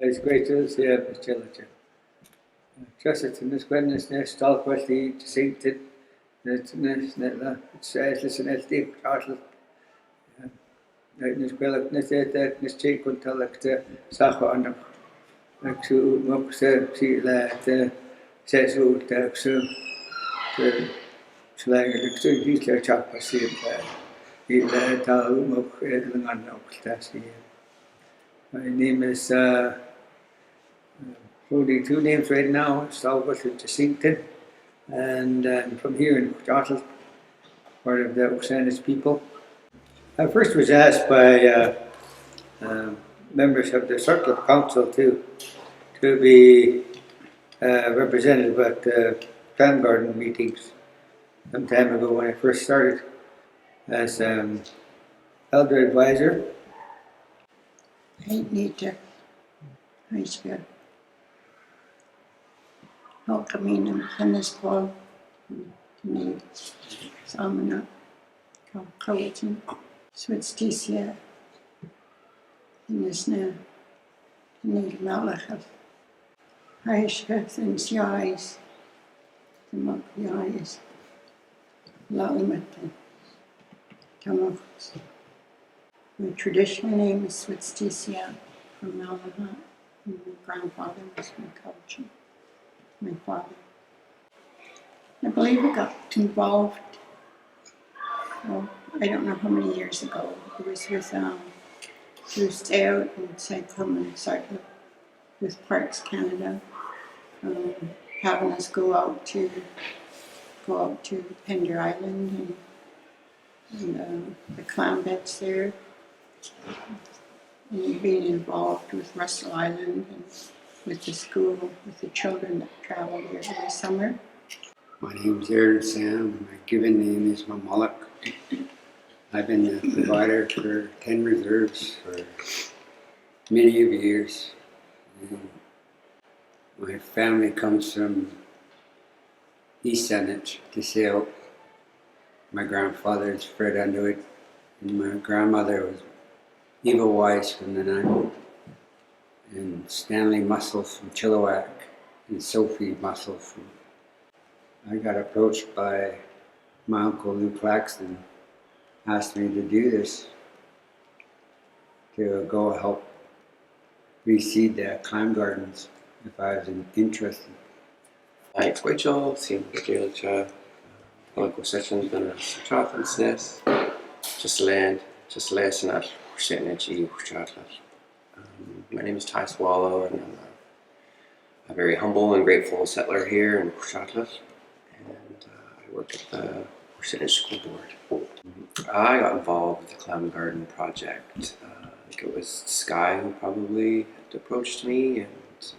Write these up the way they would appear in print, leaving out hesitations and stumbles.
It's great to see you, Mr. Just it's in this goodness, nest, talk with the sainted, it's listen, it's deep, artle. Nes gwelwch nes edrych nes ti gwntol ac sach o anach. Ac sy'n mwch sy'n le sesw ac sy'n slang ac sy'n gysle chapa sy'n i le dal mwch yn anach. My name is holding two names right now, Stalwart and Jessinkton, and I'm from here in Jottle, part of the Oksana's people. I first was asked by members of the Circle Council to be represented at the Clam Garden meetings some time ago when I first started as elder advisor. I need to high school. How come in this fall? Need some college switch this year. In this now, need knowledge of high school and the eyes, the monk the eyes, Lalimat and Tamokos. My traditional name is Switstisia from Malahat. My grandfather was my coach, my father. I believe I got involved, well, I don't know how many years ago. It was with through Stay Out and Clam and Circle with Parks Canada, having us go out to Pender Island and the clam beds there. And being involved with Russell Island and with the school, with the children that travel there every summer. My name is Aaron Sam. My given name is Mamalak. I've been the provider for 10 reserves for many years. And my family comes from East Saanich to Sail. My grandfather is Fred Underwood, and my grandmother was Eva Wise from the Nanaimo, and Stanley Muscle from Chilliwack, and Sophie Muscle from. I got approached by my uncle Lou Claxton, asked me to do this, to go help reseed the clam gardens if I was interested. It's Rachel, seen Gaelic Political Sessions, been a chocolate sness, just lesson at Shetnachi chocolate. My name is Ty Swallow, and I'm a very humble and grateful settler here in Chocolate, and I work at the Shetnachi School Board. I got involved with the Clam Garden project. I think it was Sky who probably had approached me and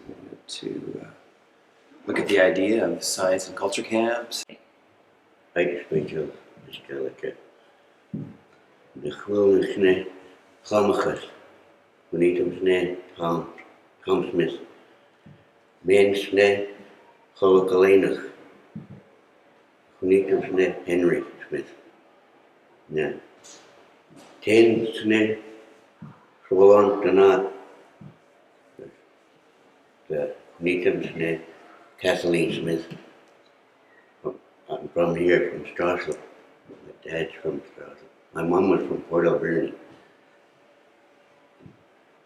wanted to look at the idea of science and culture camps. I Rachel, Gaelic. The gewone snee, klammigers. Wanneer snee, Tom Smith. Mijn snee, geluk alleenig. Wanneer snee, Henry Smith. Ja. 10 snee, gewoon daarna. The wanneer snee, Kathleen Smith. I'm from here, from Strassel. My dad's from Strassel. My mom was from Port Alberni.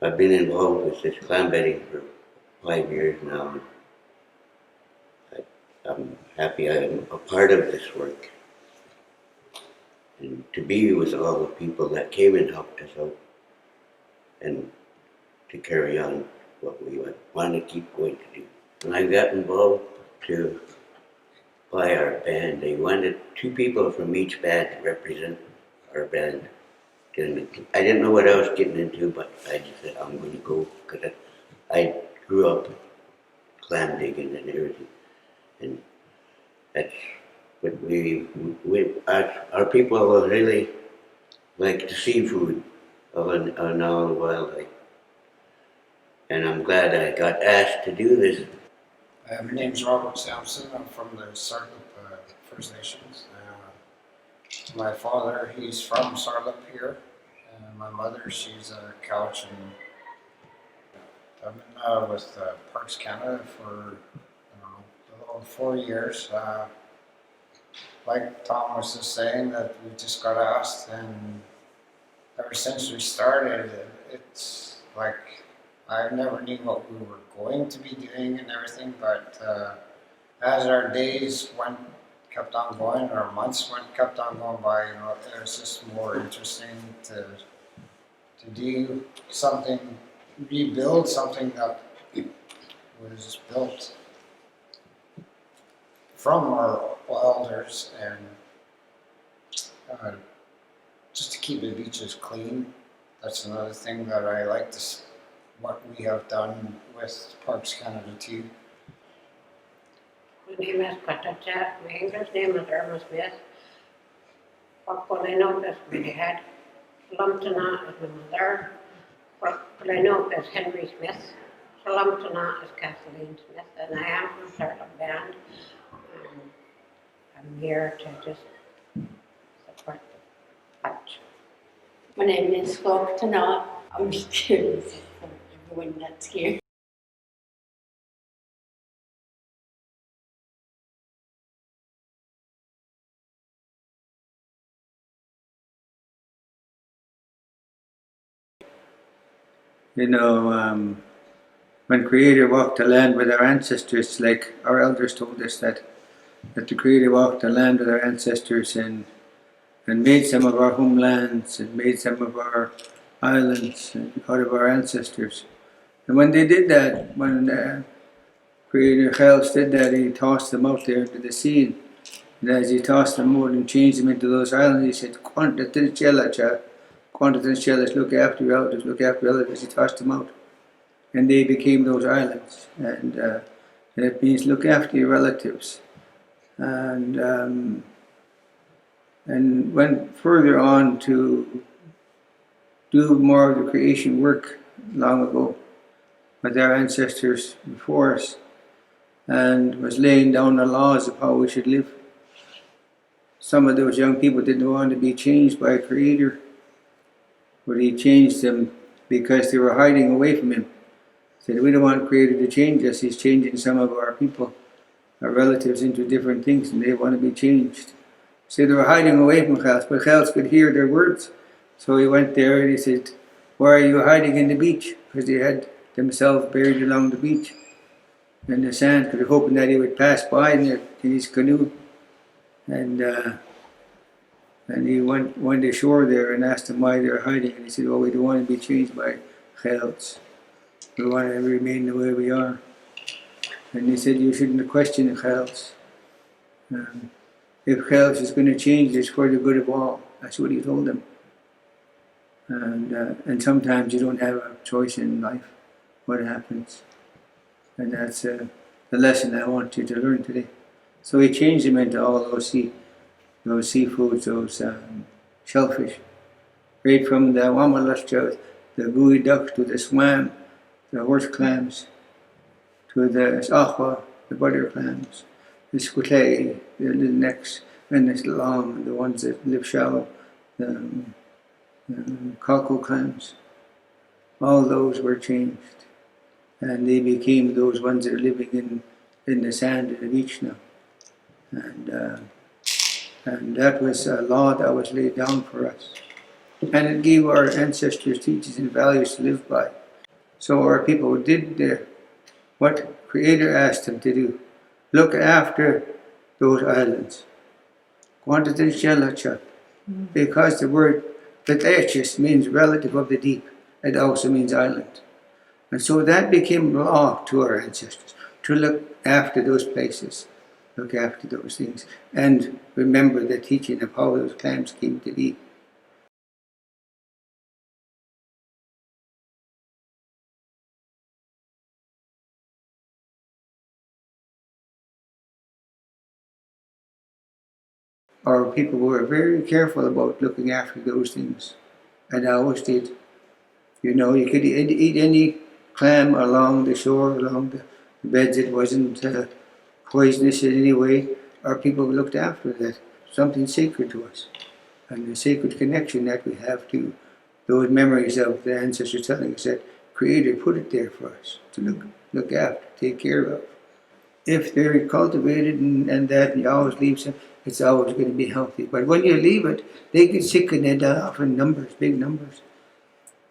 I've been involved with this clam bedding for 5 years now. I'm happy I'm a part of this work. And to be with all the people that came and helped us out. And to carry on what we want to keep going to do. And I got involved to by our band. They wanted 2 people from each band to represent our band. And I didn't know what I was getting into, but I just said I'm going to go because I grew up clam digging and everything, and that's what our people really like the seafood on all the wildlife, and I'm glad I got asked to do this. My name is Robert Sampson. I'm from the Sarlip First Nations. My father, he's from Sarlip here. My mother, she's a Cowichan I've been with Parks Canada for a little over 4 years. Like Tom was just saying, that we just got asked, and ever since we started, it's like I never knew what we were going to be doing and everything, but as our days kept on going, our months kept on going by, it was just more interesting to do something, rebuild something that was built from our elders, and just to keep the beaches clean. That's another thing that I like what we have done with Parks Canada too. My name is Patricia. My English name is Irma Smith. Polino is my dad. Lumtana is my mother. Polino is Henry Smith. Lumtana is Kathleen Smith, and I am from Sartland Band. I'm here to just support the patch. My name is Tana. I'm scared of everyone that's here. When Creator walked the land with our ancestors, like our elders told us that the Creator walked the land with our ancestors and made some of our homelands and made some of our islands out of our ancestors. And when they did that, when Creator Helps did that, he tossed them out there into the sea. And as he tossed them out and changed them into those islands, he said, look after your elders, look after your elders. He tossed them out. And they became those islands. And it means look after your relatives. And went further on to do more of the creation work long ago with our ancestors before us, and was laying down the laws of how we should live. Some of those young people didn't want to be changed by a Creator, but He changed them because they were hiding away from Him. He said, we don't want Creator to change us. He's changing some of our people, our relatives, into different things, and they want to be changed. So they were hiding away from Chels, but Chels could hear their words. So he went there and he said, why are you hiding in the beach? Because they had themselves buried along the beach in the sand, because they're hoping that he would pass by in his canoe. And he went ashore there and asked them why they were hiding. And he said, we don't want to be changed by Chels. We want to remain the way we are. And he said, you shouldn't question Chels. If Chels is going to change, it's for the good of all. That's what he told them. And sometimes you don't have a choice in life, what happens. And that's the lesson I want you to learn today. So he changed them into all those seafoods, those shellfish. Right from the wamalush, the gooey duck, to the swam, the horse clams, to the aqua, the butter clams, the squatay, the little necks, and the long, the ones that live shallow, the cockle clams. All those were changed, and they became those ones that are living in the sand of the beach now. And that was a law that was laid down for us. And it gave our ancestors teachings and values to live by. So our people did what Creator asked them to do. Look after those islands. Because the word Petechis means relative of the deep. It also means island. And so that became law to our ancestors, to look after those places, look after those things, and remember the teaching of how those clams came to be. Our people were very careful about looking after those things, and I always did. You could eat any clam along the shore, along the beds. It wasn't poisonous in any way. Our people looked after that, something sacred to us, and the sacred connection that we have to those memories of the ancestors telling us that Creator put it there for us to look after, take care of. If they're cultivated and that you always leave some, it's always going to be healthy. But when you leave it, they get sick and they die off in numbers, big numbers.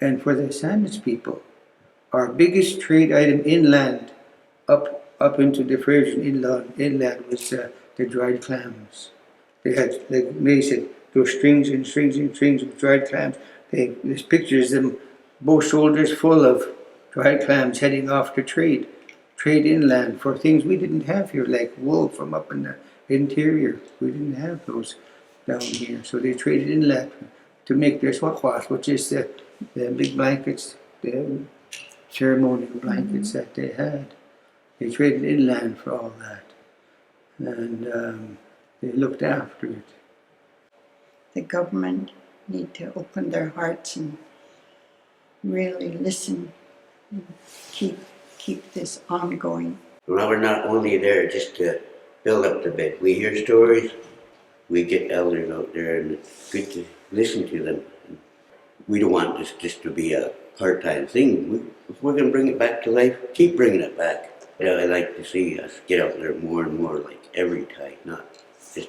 And for the Sandwich people, our biggest trade item inland, up into the Frisian inland was the dried clams. They had, like May said, those strings and strings and strings of dried clams. There's pictures of them, both shoulders full of dried clams heading off to trade inland for things we didn't have here, like wool from up in the interior. We didn't have those down here, so they traded inland to make their swakwas, which is the big blankets, the ceremonial blankets that they had. They traded inland for all that, and they looked after it. The government need to open their hearts and really listen and keep this ongoing. Well, we're not only there just to build up the bed. We hear stories, we get elders out there, and it's good to listen to them. We don't want this just to be a part-time thing. If we're going to bring it back to life, keep bringing it back. I like to see us get out there more and more, like every tide, not just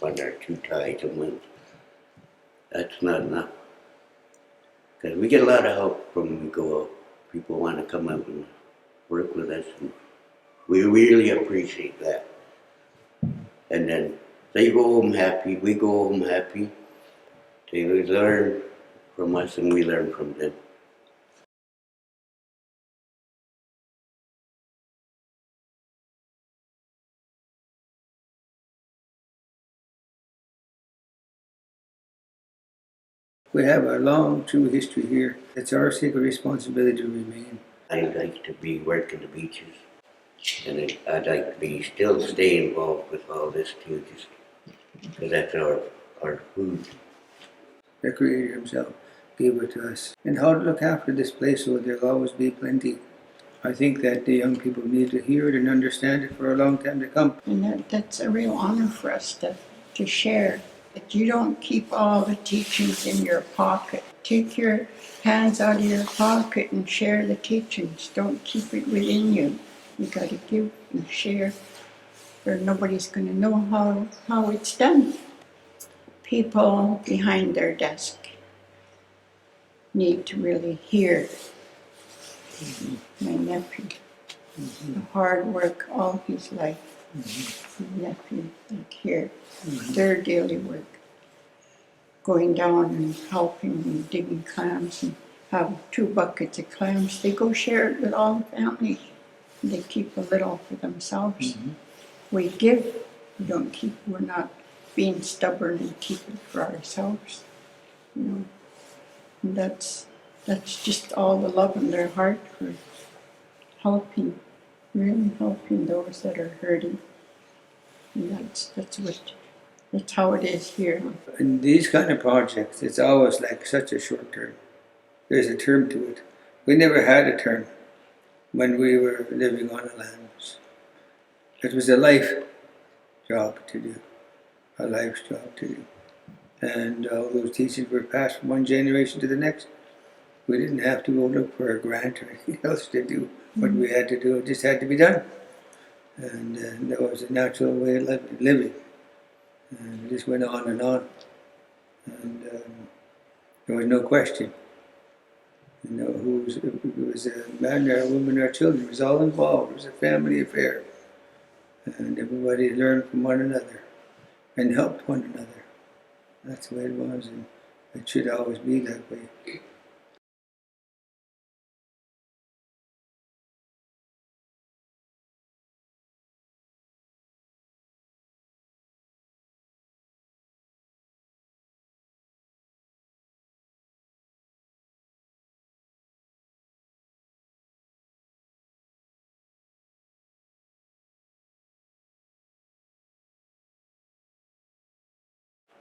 1 or 2 tides a month. That's not enough. Because we get a lot of help from we go out. People want to come out and work with us, and we really appreciate that. And then they go home happy, we go home happy. They learn from us and we learn from them. We have a long, true history here. It's our sacred responsibility to remain. I like to be working the beaches, and I'd like to be still stay involved with all this too, just because that's our food. The Creator Himself gave it to us. And how to look after this place so there'll always be plenty. I think that the young people need to hear it and understand it for a long time to come. And that's a real honor for us to share. That you don't keep all the teachings in your pocket. Take your hands out of your pocket and share the teachings. Don't keep it within you. You got to give and share, or nobody's going to know how it's done. People behind their desk need to really hear my nephew. The hard work all his life. My nephew, like here, their daily work. Going down and helping and digging clams and have 2 buckets of clams. They go share it with all the family. They keep a little for themselves. We give, we're not being stubborn and keep it for ourselves. You know, and that's just all the love in their heart for helping, really helping those that are hurting. And that's how it is here. In these kind of projects, it's always like such a short term. There's a term to it. We never had a term when we were living on the lands. It was a life job to do, a life's job to do. And all those teachings were passed from one generation to the next. We didn't have to go look for a grant or anything else to do what we had to do. It just had to be done. And that was a natural way of living. And it just went on. And there was no question. You know, it was a man or a woman or children. It was all involved. It was a family affair. And everybody learned from one another and helped one another. That's the way it was, and it should always be that way.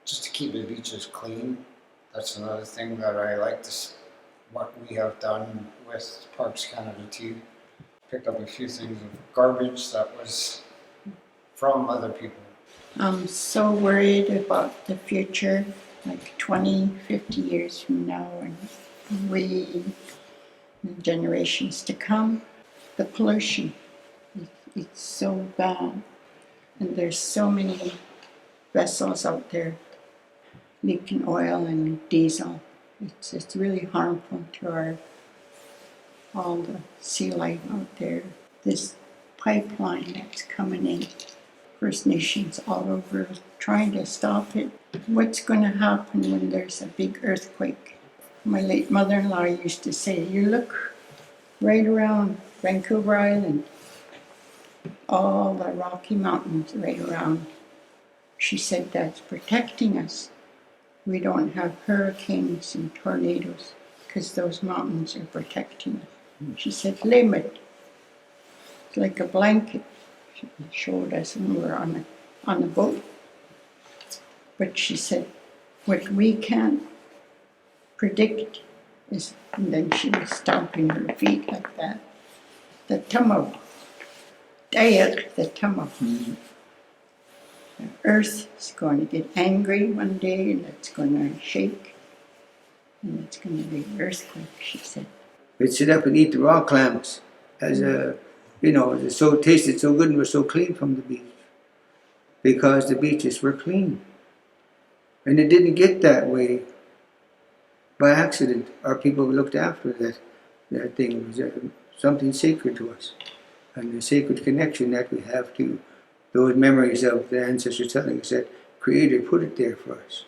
Just to keep the beaches clean. That's another thing that I like what we have done with Parks Canada too. Picked up a few things of garbage that was from other people. I'm so worried about the future, like 20, 50 years from now, and we and generations to come. The pollution, it's so bad. And there's so many vessels out there leaking oil and diesel. It's really harmful to all the sea life out there. This pipeline that's coming in, First Nations all over trying to stop it. What's going to happen when there's a big earthquake? My late mother-in-law used to say, you look right around Vancouver Island, all the Rocky Mountains right around. She said that's protecting us. We don't have hurricanes and tornadoes because those mountains are protecting us. She said, limit. It's like a blanket. She showed us when we were on the boat. But she said, what we can't predict is, and then she was stomping her feet like that, the tama, the tama. The earth is going to get angry one day and it's going to shake and it's going to be an earthquake, she said. We'd sit up and eat the raw clams as it so tasted so good and were so clean from the beach because the beaches were clean. And it didn't get that way by accident. Our people looked after that thing. It was something sacred to us. And the sacred connection that we have to those memories of the ancestors telling us that Creator put it there for us.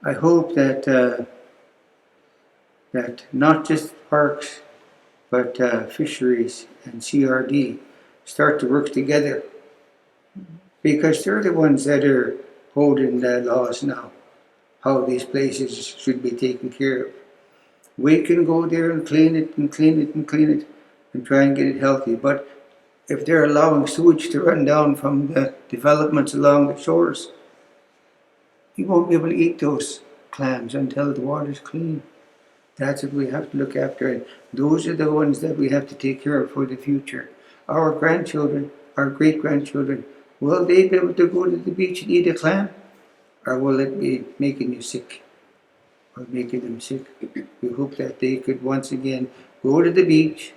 I hope that that not just parks, but fisheries and CRD start to work together, because they're the ones that are holding the laws now, how these places should be taken care of. We can go there and clean it and clean it and clean it and try and get it healthy, but if they're allowing sewage to run down from the developments along the shores, you won't be able to eat those clams until the water's clean. That's what we have to look after, and those are the ones that we have to take care of for the future. Our grandchildren, our great-grandchildren, will they be able to go to the beach and eat a clam? Or will it be making you sick? Or making them sick? We hope that they could once again go to the beach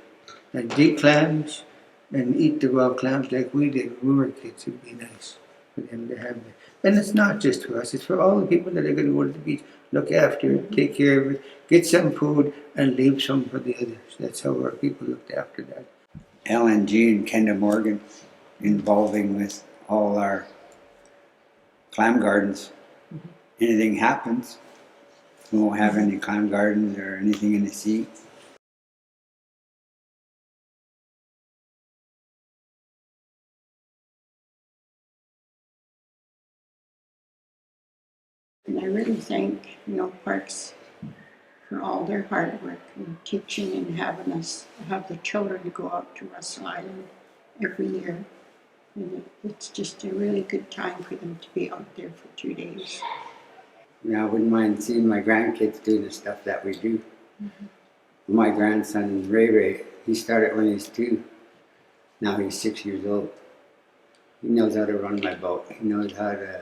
and dig clams and eat the raw clams like we did when we were kids. It would be nice for them to have that. And it's not just for us, it's for all the people that are going to go to the beach. Look after it, take care of it, get some food, and leave some for the others. That's how our people looked after that. LNG and Kendall Morgan involving with all our clam gardens. Anything happens, we won't have any clam gardens or anything in the sea. And I really thank, Parks for all their hard work and teaching and having us have the children to go out to Russell Island every year. And it's just a really good time for them to be out there for 2 days. Yeah, I wouldn't mind seeing my grandkids do the stuff that we do. Mm-hmm. My grandson, Ray, he started when he was 2. Now he's 6 years old. He knows how to run my boat. He knows how to,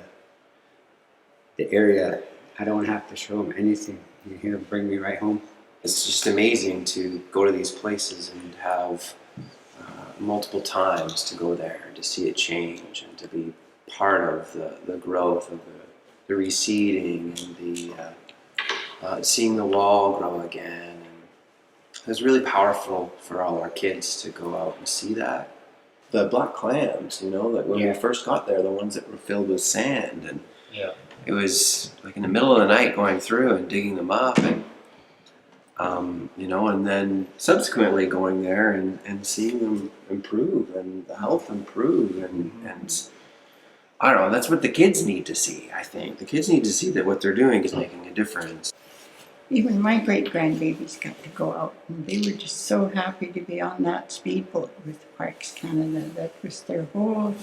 the area. I don't have to show him anything. He'll bring me right home. It's just amazing to go to these places and have multiple times to go there and to see it change and to be part of the growth of the reseeding and the seeing the wall grow again. And it's really powerful for all our kids to go out and see that. The black clams, like when we first got there, the ones that were filled with sand, and it was like in the middle of the night going through and digging them up, and and then subsequently going there and seeing them improve and the health improve, and I don't know, that's what the kids need to see. I think the kids need to see that what they're doing is making a difference. Even my great-grandbabies got to go out, and they were just so happy to be on that speedboat with Parks Canada. That was their whole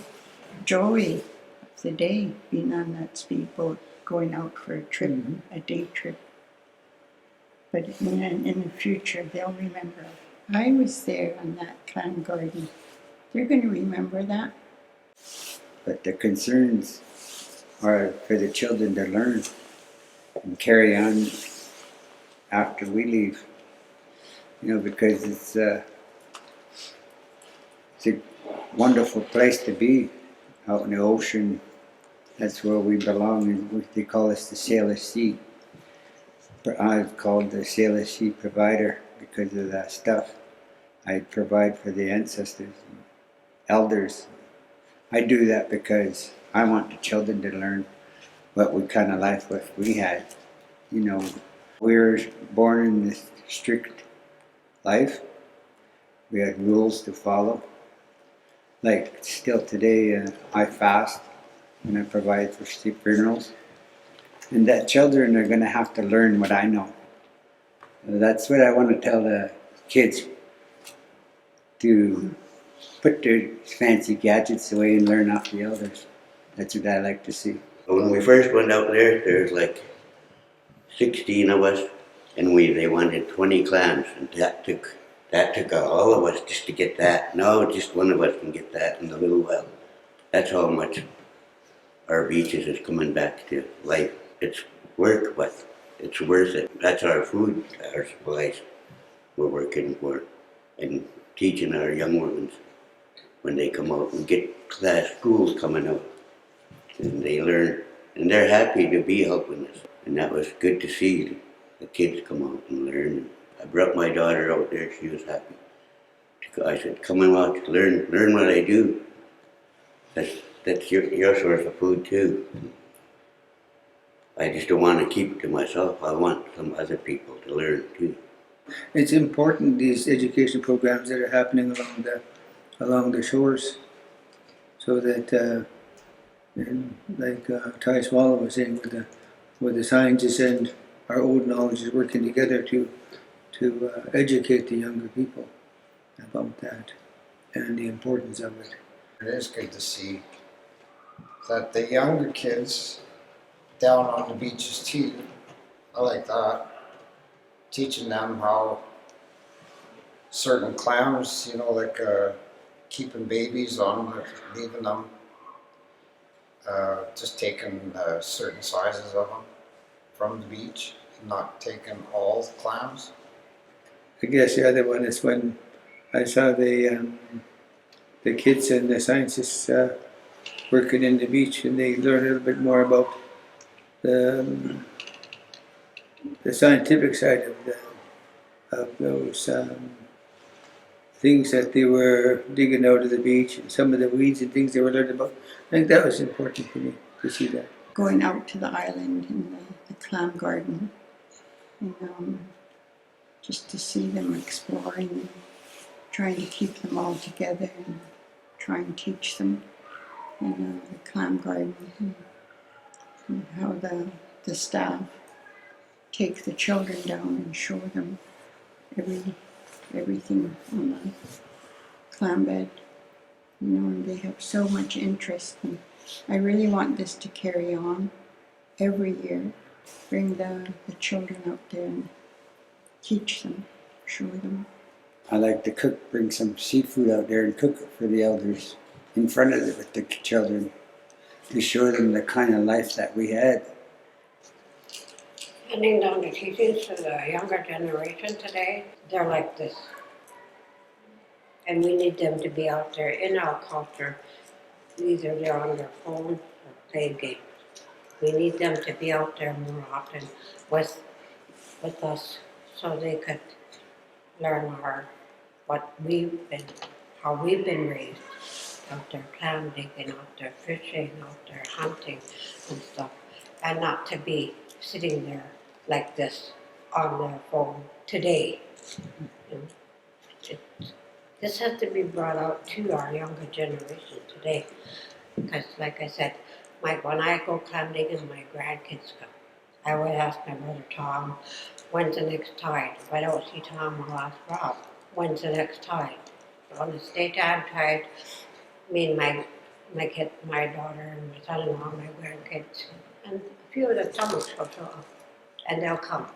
joy of the day, being on that speedboat, going out for a trip, a day trip. But in the future, they'll remember, I was there on that clam garden. They're going to remember that. But the concerns are for the children to learn and carry on after we leave. because it's a wonderful place to be out in the ocean. That's where we belong, and they call us the Sailor Sea. I'm called the Sailor Sea provider because of that stuff. I provide for the ancestors, and elders. I do that because I want the children to learn what kind of life we had. We were born in this strict life. We had rules to follow. Like still today, I fast and I provide for funerals. And that children are going to have to learn what I know. That's what I want to tell the kids, to put their fancy gadgets away and learn off the elders. That's what I like to see. When we first went out there's like 16 of us, and they wanted 20 clams, and that took all of us just to get that. Now just one of us can get that in a little while. That's how much our beaches is coming back to life. It's work, but it's worth it. That's our food, our supplies we're working for, and teaching our young ones when they come out and get class schools coming out, and they learn, and they're happy to be helping us. And that was good to see the kids come out and learn. I brought my daughter out there; she was happy. I said, "Come and watch, learn what I do. That's your source of food too. I just don't want to keep it to myself. I want some other people to learn too." It's important, these education programs that are happening along the shores, so that and like Ty Swallow was saying, with the scientists and our old knowledge is working together to educate the younger people about that and the importance of it. It is good to see that the younger kids down on the beaches too, I like that, teaching them how certain clams, like keeping babies on, like leaving them, just taking certain sizes of them from the beach, not taking all the clams. I guess the other one is when I saw the kids and the scientists working in the beach, and they learned a little bit more about the scientific side of those things that they were digging out of the beach, and some of the weeds and things they were learning about. I think that was important for me to see that. Going out to the island and the clam garden, and just to see them exploring, and trying to keep them all together and try and teach them, the clam garden, and how the staff take the children down and show them everything on the clam bed, and they have so much interest. And I really want this to carry on every year. Bring the children out there and teach them, show them. I like to bring some seafood out there and cook it for the elders in front of with the children, to show them the kind of life that we had. Handing down the teachings to the younger generation today, they're like this. And we need them to be out there in our culture. Either they're on their phone or playing games. We need them to be out there more often with us, so they could learn how we've been raised. Out there clam digging, out there fishing, out there hunting and stuff. And not to be sitting there like this on their phone today. This has to be brought out to our younger generation today. Because like I said, when I go clam digging, my grandkids go. I would ask my brother Tom, when's the next tide? If I don't see Tom, I'll ask Rob, when's the next tide? On the daytime tide, me and my kid, my daughter and my son-in-law, my grandkids, and a few of the stomachs will show up, and they'll come.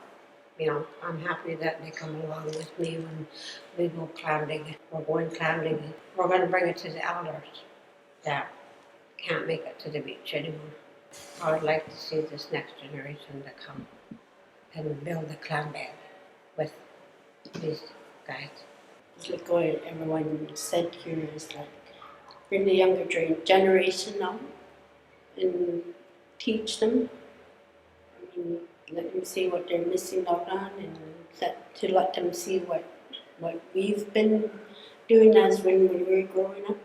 I'm happy that they come along with me when we go clam digging. We're going clam digging. We're going to bring it to the elders that can't make it to the beach anymore. I would like to see this next generation to come and build a clam bed with these guys. Like what everyone said here is like bring the younger generation up and teach them. I mean, let them see what they're missing out on, and let them see what we've been doing as when we were growing up.